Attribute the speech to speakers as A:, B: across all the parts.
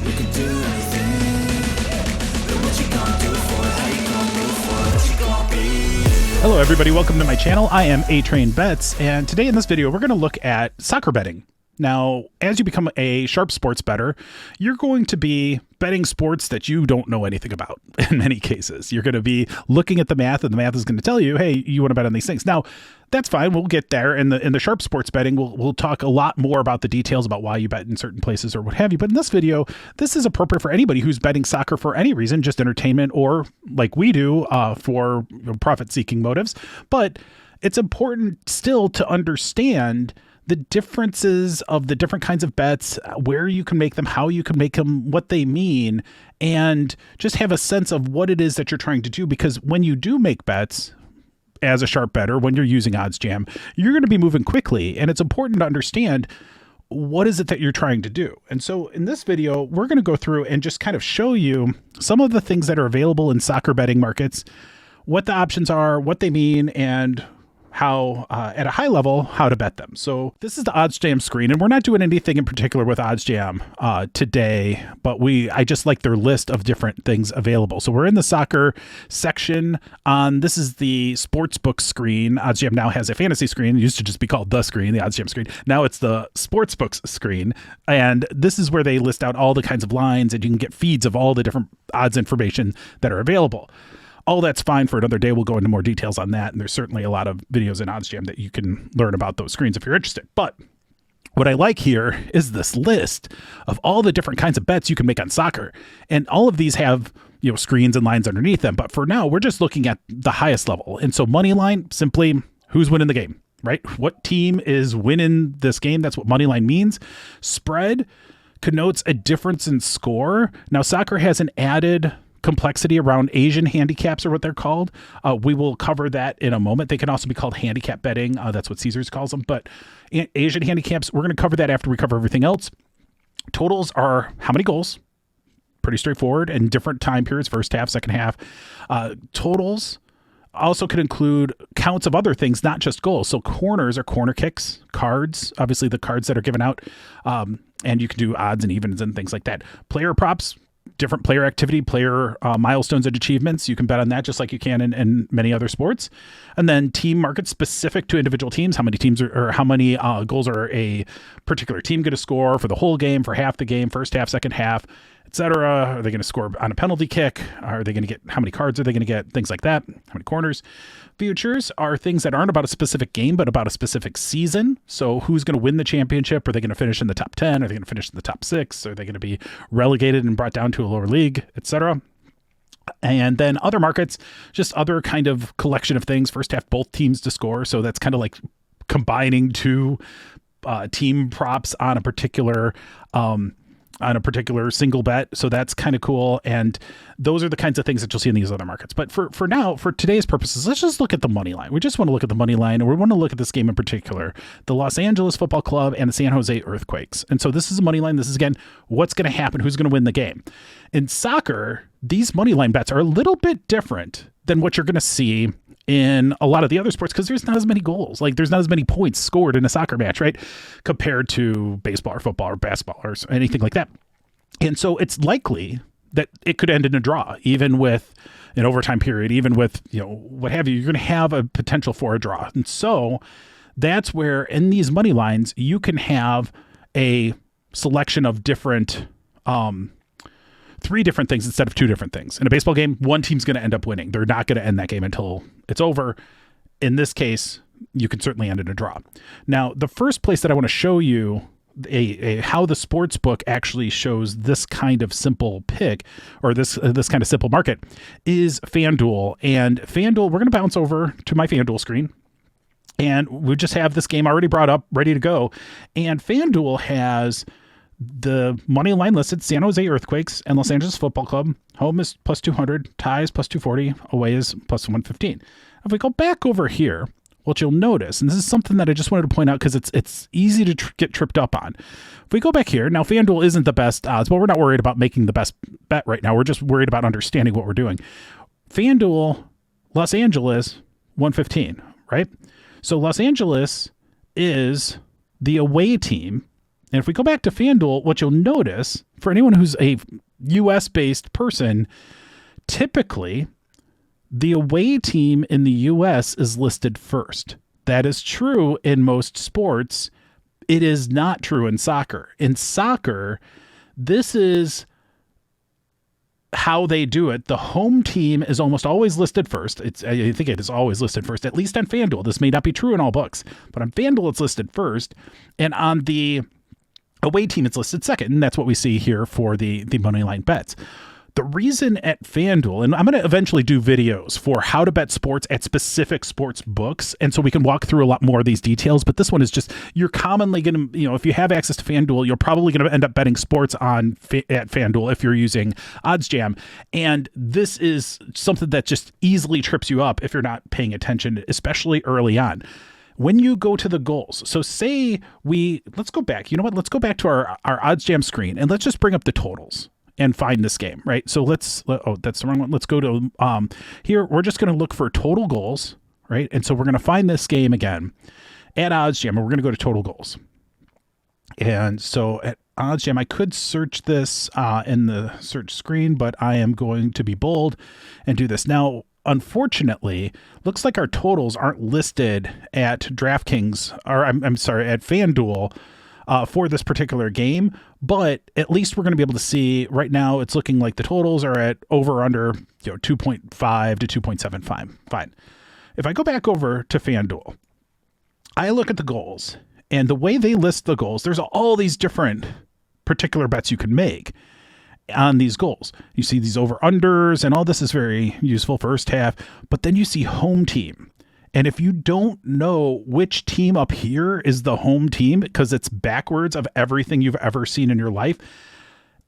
A: We could do anything. But what you gonna do for it? How you gonna move for it? What you gonna be?
B: Hello everybody, welcome to my channel. I am A-Train Bets, and today in this video we're going to look at soccer betting. Now, as you become a sharp sports bettor, you're going to be betting sports that you don't know anything about in many cases. You're going to be looking at the math, and the math is going to tell you, hey, you want to bet on these things. Now, that's fine. We'll get there. In the sharp sports betting, we'll talk a lot more about the details about why you bet in certain places or what have you. But in this video, this is appropriate for anybody who's betting soccer for any reason, just entertainment, or like we do for profit-seeking motives. But it's important still to understand the differences of the different kinds of bets, where you can make them, how you can make them, what they mean, and just have a sense of what it is that you're trying to do. Because when you do make bets as a sharp bettor, when you're using OddsJam, you're going to be moving quickly, and it's important to understand what is it that you're trying to do. And so in this video, we're going to go through and just kind of show you some of the things that are available in soccer betting markets, what the options are, what they mean, and how, at a high level, how to bet them. So this is the OddsJam screen, and we're not doing anything in particular with OddsJam today, but I just like their list of different things available. So we're in the soccer section. This is the sportsbook screen. OddsJam now has a fantasy screen. It used to just be called the screen, the OddsJam screen. Now it's the sportsbooks screen, and this is where they list out all the kinds of lines, and you can get feeds of all the different odds information that are available. All that's fine for another day. We'll go into more details on that. And there's certainly a lot of videos in OddsJam that you can learn about those screens if you're interested. But what I like here is this list of all the different kinds of bets you can make on soccer. And all of these have, screens and lines underneath them. But for now, we're just looking at the highest level. And so money line, simply who's winning the game, right? What team is winning this game? That's what money line means. Spread connotes a difference in score. Now, soccer has an added complexity around Asian handicaps, or what they're called. We will cover that in a moment. They can also be called handicap betting. That's what Caesars calls them. But Asian handicaps, we're going to cover that after we cover everything else. Totals are how many goals. Pretty straightforward, and different time periods, first half, second half. Totals also could include counts of other things, not just goals. So corners are corner kicks, cards, obviously the cards that are given out. And you can do odds and evens and things like that. Player props, different player activity, player milestones and achievements. You can bet on that just like you can in many other sports. And then team markets specific to individual teams. How many teams or how many goals are a particular team going to score for the whole game, for half the game, first half, second half, etc. Are they going to score on a penalty kick? Are they going to get, how many cards are they going to get? Things like that. How many corners? Futures are things that aren't about a specific game, but about a specific season. So who's going to win the championship? Are they going to finish in the top 10? Are they going to finish in the top 6? Are they going to be relegated and brought down to a lower league, etc.? And then other markets, just other kind of collection of things. First half, both teams to score. So that's kind of like combining two team props on a particular single bet. So that's kind of cool. And those are the kinds of things that you'll see in these other markets. But for now, for today's purposes, let's just look at the money line. We just want to look at the money line, and we want to look at this game in particular, the Los Angeles Football Club and the San Jose Earthquakes. And so this is a money line. This is, again, what's going to happen, who's going to win the game. In soccer, these money line bets are a little bit different than what you're going to see in a lot of the other sports, because there's not as many goals. Like, there's not as many points scored in a soccer match, right? Compared to baseball or football or basketball or anything like that. And so it's likely that it could end in a draw, even with an overtime period, even with, what have you. You're going to have a potential for a draw. And so that's where in these money lines, you can have a selection of different, 3 different things instead of 2 different things. In a baseball game, one team's going to end up winning. They're not going to end that game until it's over. In this case, you can certainly end in a draw. Now, the first place that I want to show you how the sports book actually shows this kind of simple pick, or this kind of simple market, is FanDuel. And FanDuel, we're going to bounce over to my FanDuel screen, and we just have this game already brought up, ready to go. And FanDuel has the money line listed: San Jose Earthquakes and Los Angeles Football Club. Home is plus 200, ties plus 240, away is plus 115. If we go back over here, what you'll notice, and this is something that I just wanted to point out because it's easy to get tripped up on. If we go back here, now FanDuel isn't the best odds, but we're not worried about making the best bet right now. We're just worried about understanding what we're doing. FanDuel, Los Angeles, 115, right? So Los Angeles is the away team And if we go back to FanDuel, what you'll notice for anyone who's a US based person, typically the away team in the US is listed first. That is true in most sports. It is not true in soccer. In soccer, this is how they do it. The home team is almost always listed first. I think it is always listed first, at least on FanDuel. This may not be true in all books, but on FanDuel, it's listed first. And on the away team, it's listed second. And that's what we see here for the money line bets. The reason at FanDuel, and I'm going to eventually do videos for how to bet sports at specific sports books, and so we can walk through a lot more of these details, but this one is just, you're commonly going to, if you have access to FanDuel, you're probably going to end up betting sports at FanDuel if you're using OddsJam, and this is something that just easily trips you up if you're not paying attention, especially early on. When you go to the goals, so say let's go back, let's go back to our OddsJam screen, and let's just bring up the totals and find this game, right? So that's the wrong one. Let's go to, here, we're just going to look for total goals, right? And so we're going to find this game again at OddsJam, and we're going to go to total goals. And so at OddsJam, I could search this in the search screen, but I am going to be bold and do this. Now, unfortunately, looks like our totals aren't listed at DraftKings, or I'm sorry, at FanDuel, for this particular game, but at least we're going to be able to see right now. It's looking like the totals are at over under 2.5 to 2.75. Fine. If I go back over to FanDuel, I look at the goals, and the way they list the goals, there's all these different particular bets you can make on these goals. You see these over unders, and all this is very useful first half, but then you see home team. And if you don't know which team up here is the home team, because it's backwards of everything you've ever seen in your life,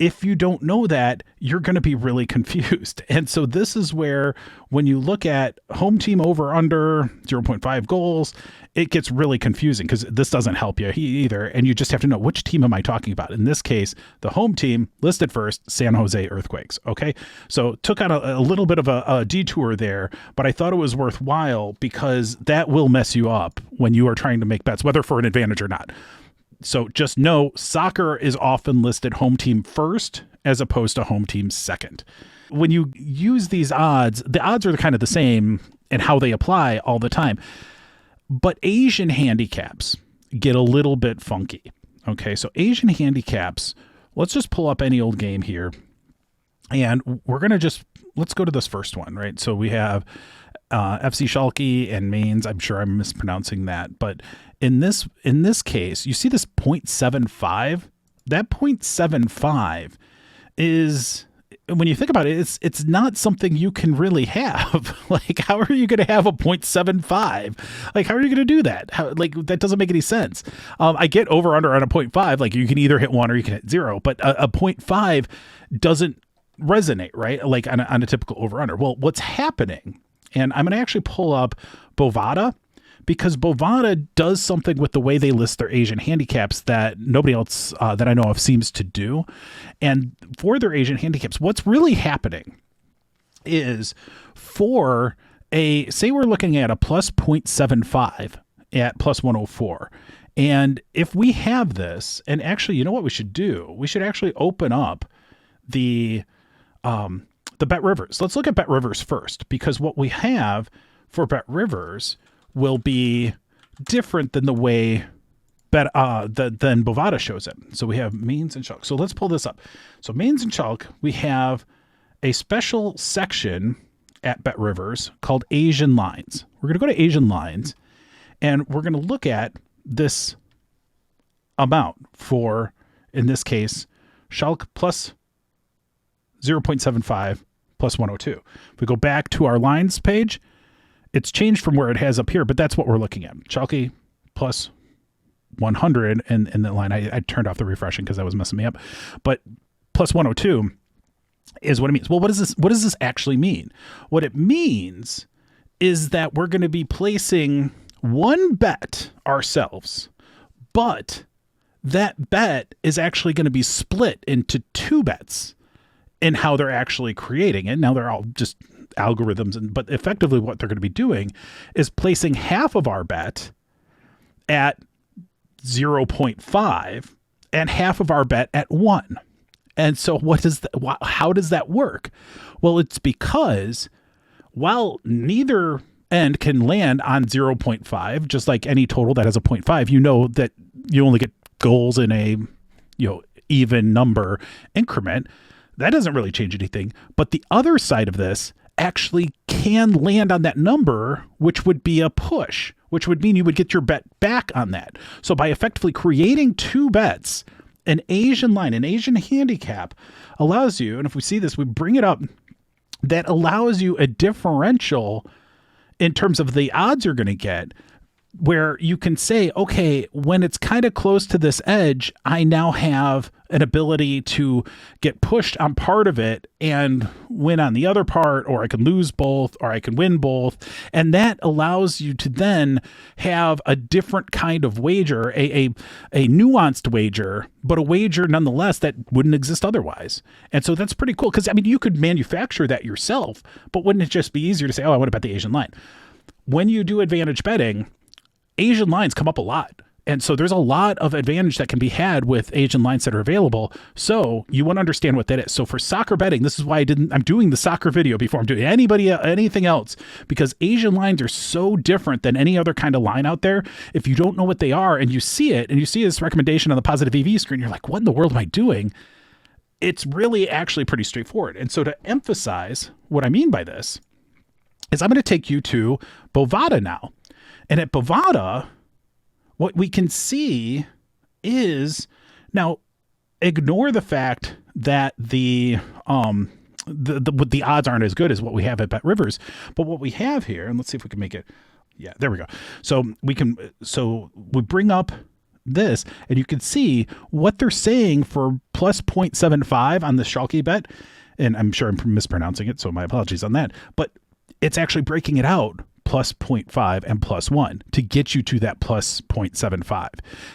B: if you don't know that, you're going to be really confused. And so this is where, when you look at home team over under 0.5 goals, it gets really confusing because this doesn't help you either. And you just have to know, which team am I talking about? In this case, the home team listed first, San Jose Earthquakes. Okay. So took on a little bit of a detour there, but I thought it was worthwhile because that will mess you up when you are trying to make bets, whether for an advantage or not. So just know, soccer is often listed home team first as opposed to home team second. When you use these odds, the odds are kind of the same and how they apply all the time. But Asian handicaps get a little bit funky. Okay, so Asian handicaps, let's just pull up any old game here. And we're going to let's go to this first one, right? So we have FC Schalke and Mainz. I'm sure I'm mispronouncing that, but in this case, you see this 0.75. That 0.75 is, when you think about it, it's not something you can really have. Like, how are you going to have a 0.75? Like, how are you going to do that? That doesn't make any sense. I get over under on a 0.5. Like, you can either hit 1 or you can hit 0, but a 0.5 doesn't resonate, right? Like on a typical over under. Well, what's happening? And I'm going to actually pull up Bovada, because Bovada does something with the way they list their Asian handicaps that nobody else that I know of seems to do. And for their Asian handicaps, what's really happening is, for say we're looking at a plus 0.75 at plus 104. And if we have this, and actually, you know what we should do? We should actually open up the Bet Rivers. Let's look at Bet Rivers first, because what we have for Bet Rivers will be different than the way than Bovada shows it. So we have Mainz and Schalke. So let's pull this up. So Mainz and Schalke, we have a special section at Bet Rivers called Asian Lines. We're going to go to Asian Lines, and we're going to look at this amount for, in this case, Schalke plus 0.75 plus 102. If we go back to our lines page, it's changed from where it has up here, but that's what we're looking at. Schalke plus 100, and in the line, I turned off the refreshing because that was messing me up, but plus 102 is what it means. Well, what does this actually mean? What it means is that we're going to be placing one bet ourselves, but that bet is actually going to be split into two bets in how they're actually creating it. Now, they're all just algorithms, but effectively what they're going to be doing is placing half of our bet at 0.5 and half of our bet at 1. And so how does that work? Well, it's because while neither end can land on 0.5, just like any total that has a 0.5, you know that you only get goals in a, even number increment. That doesn't really change anything. But the other side of this actually can land on that number, which would be a push, which would mean you would get your bet back on that. So by effectively creating 2 bets, an Asian line, an Asian handicap allows you, and if we see this, we bring it up, that allows you a differential in terms of the odds you're going to get, where you can say, okay, when it's kind of close to this edge, I now have an ability to get pushed on part of it and win on the other part, or I can lose both, or I can win both. And that allows you to then have a different kind of wager, a nuanced wager, but a wager nonetheless that wouldn't exist otherwise. And so that's pretty cool, because you could manufacture that yourself, but wouldn't it just be easier to say, oh, I want to bet the Asian line? When you do advantage betting, Asian lines come up a lot. And so there's a lot of advantage that can be had with Asian lines that are available. So you want to understand what that is. So for soccer betting, this is why I'm doing the soccer video before I'm doing anything else, because Asian lines are so different than any other kind of line out there. If you don't know what they are and you see it and you see this recommendation on the positive EV screen, you're like, what in the world am I doing? It's really actually pretty straightforward. And so to emphasize what I mean by this is I'm going to take you to Bovada now. And at Bovada, what we can see is, now ignore the fact that the odds aren't as good as what we have at Bet Rivers, but what we have here, and let's see if we can make it. Yeah, there we go. So we bring up this, and you can see what they're saying for plus 0.75 on the Schalke bet. And I'm sure I'm mispronouncing it, so my apologies on that. But it's actually breaking it out plus 0.5 and plus 1 to get you to that plus 0.75.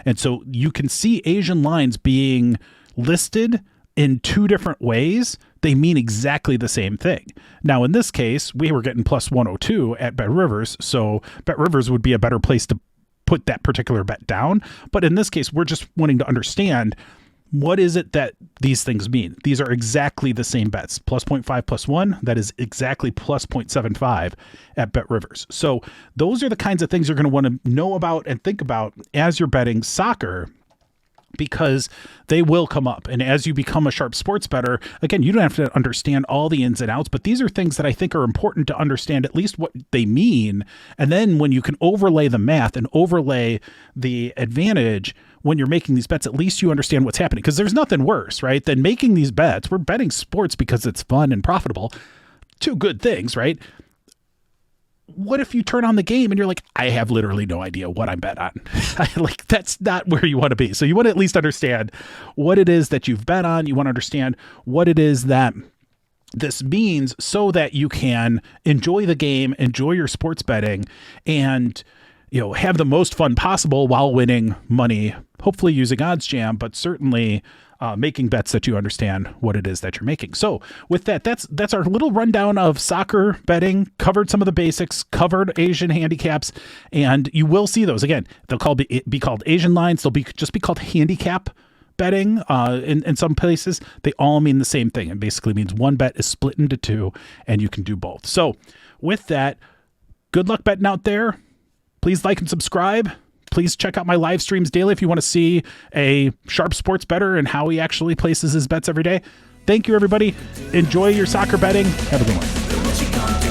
B: And so you can see Asian lines being listed in 2 different ways. They mean exactly the same thing. Now, in this case, we were getting plus 102 at Bet Rivers, so Bet Rivers would be a better place to put that particular bet down. But in this case, we're just wanting to understand, what is it that these things mean? These are exactly the same bets. Plus 0.5 plus 1, that is exactly plus 0.75 at Bet Rivers. So those are the kinds of things you're going to want to know about and think about as you're betting soccer, because they will come up. And as you become a sharp sports bettor, again, you don't have to understand all the ins and outs, but these are things that I think are important to understand at least what they mean. And then when you can overlay the math and overlay the advantage when you're making these bets, at least you understand what's happening, because there's nothing worse, right, than making these bets. We're betting sports because it's fun and profitable. 2 good things, right? What if you turn on the game and you're like, I have literally no idea what I'm bet on? Like, that's not where you want to be. So you want to at least understand what it is that you've bet on. You want to understand what it is that this means, so that you can enjoy the game, enjoy your sports betting, and have the most fun possible while winning money, hopefully using Odds Jam, but certainly making bets that you understand what it is that you're making. So with that, that's our little rundown of soccer betting. Covered some of the basics, covered Asian handicaps, and you will see those. Again, they'll be called Asian lines. They'll just be called handicap betting in some places. They all mean the same thing. It basically means one bet is split into 2, and you can do both. So with that, good luck betting out there. Please like and subscribe. Please check out my live streams daily if you want to see a sharp sports bettor and how he actually places his bets every day. Thank you, everybody. Enjoy your soccer betting. Have a good one.